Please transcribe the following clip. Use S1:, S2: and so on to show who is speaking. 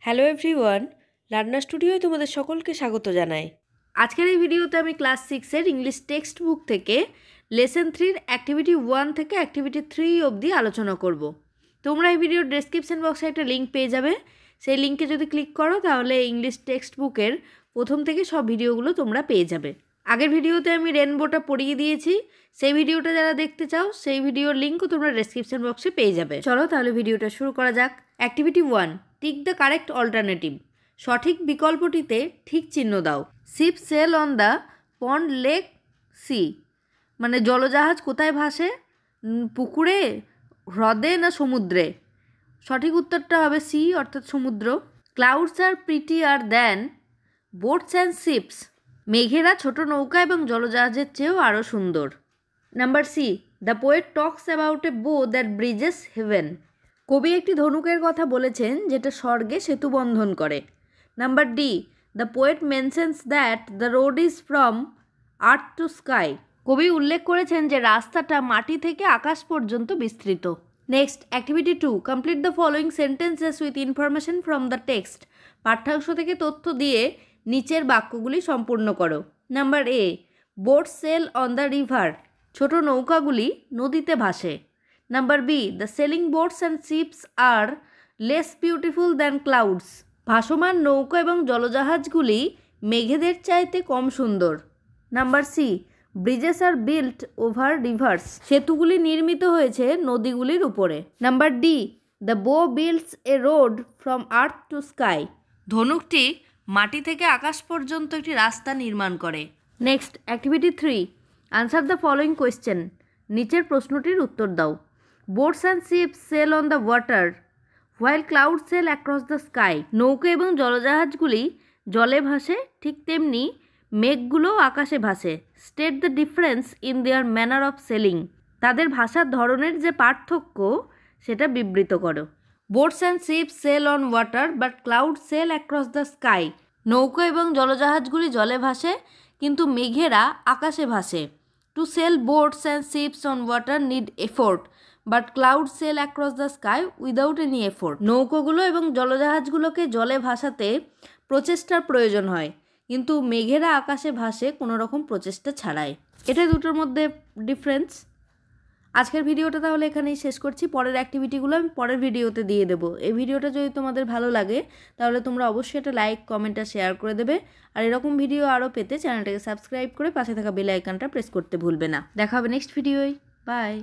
S1: Hello everyone, learner স্টুডিওয় তোমাদের সকলকে স্বাগত জানাই। আজকের এই ভিডিওতে আমি ক্লাস 6-এর ইংলিশ টেক্সট বুক থেকে লেসন 3-র অ্যাক্টিভিটি 1 থেকে অ্যাক্টিভিটি 3 অবধি আলোচনা করব। তোমরা এই ভিডিওর ডেসক্রিপশন বক্সে একটা লিঙ্ক পেয়ে যাবে। সেই লিঙ্কে যদি ক্লিক করো তাহলে ইংলিশ টেক্সট বুকের প্রথম থেকে সব ভিডিওগুলো তোমরা পেয়ে যাবে। আগের ভিডিওতে আমি রেনবোটা পড়িয়ে দিয়েছি, সেই ভিডিওটা যারা দেখতে চাও সেই ভিডিওর লিঙ্কও তোমরা ডেসক্রিপশন বক্সে পেয়ে যাবে। চলো তাহলে ভিডিওটা শুরু করা যাক। Activity 1, tick the correct alternative. সঠিক বিকল্পটিতে ঠিক চিহ্ন দাও। Ship sail on the pond lake sea, মানে জলজাহাজ কোথায় ভাসে? পুকুরে, হ্রদে না সমুদ্রে? সঠিক উত্তরটা হবে সি, অর্থাৎ সমুদ্র। Clouds are prettier than boats and ships, মেঘেরা ছোট নৌকা এবং জলজাহাজের চেয়েও আরও সুন্দর। Number C, the poet talks about a bow that Bridges haven, কবি একটি ধনুকের কথা বলেছেন যেটা স্বর্গে সেতু বন্ধন করে। Number D, the poet mentions that the road is from earth to sky, কবি উল্লেখ করেছেন যে রাস্তাটা মাটি থেকে আকাশ পর্যন্ত বিস্তৃত। Next, activity 2, complete the following sentences with information from the text. পাঠ্যাংশ থেকে তথ্য দিয়ে নিচের বাক্যগুলি সম্পূর্ণ করো। Number A, boat sail on the river, ছোট নৌকাগুলি নদীতে ভাসে। Number B, the sailing boats and ships are less beautiful than clouds, ভাসমান নৌকা এবং জলজাহাজগুলি মেঘেদের চাইতে কম সুন্দর। Number C, bridges are built over rivers, সেতুগুলি নির্মিত হয়েছে নদীগুলির উপরে। নাম্বার ডি, দ্য বো builds a road from earth to sky, ধনুকটি মাটি থেকে আকাশ পর্যন্ত একটি রাস্তা নির্মাণ করে। Next, activity 3, answer the following question, নিচের প্রশ্নটির উত্তর দাও। Boats and ships sail on the water while cloud sail across the sky, নৌকা এবং জলজাহাজগুলি জলে ভাসে, ঠিক তেমনি মেঘগুলো আকাশে ভাসে। State the difference in their manner of sailing, তাদের ভাষার ধরনের যে পার্থক্য সেটা বিবৃত করো। Boats and ships sail on water but cloud sail across the sky, নৌকা এবং জলজাহাজগুলি জলে ভাসে কিন্তু মেঘেরা আকাশে ভাসে। To sail boats and ships on water need effort but cloud sail across the sky without any effort, নৌকাগুলো এবং জলজাহাজগুলোকে জলে ভাসাতে প্রচেষ্টার প্রয়োজন হয় কিন্তু মেঘেরা আকাশে ভাসে কোনো রকম প্রচেষ্টা ছাড়াই। এটা দুটোর মধ্যে ডিফারেন্স। আজকের ভিডিওটা তাহলে এখানেই শেষ করছি। পরের অ্যাক্টিভিটিগুলো আমি পরের ভিডিওতে দিয়ে দেবো। এই ভিডিওটা যদি তোমাদের ভালো লাগে তাহলে তোমরা অবশ্যই একটা লাইক, কমেন্ট আর শেয়ার করে দেবে। আর এরকম ভিডিও আরও পেতে চ্যানেলটাকে সাবস্ক্রাইব করে পাশে থাকা বেল আইকনটা প্রেস করতে ভুলবে না। দেখা হবে নেক্সট ভিডিওয়। বাই।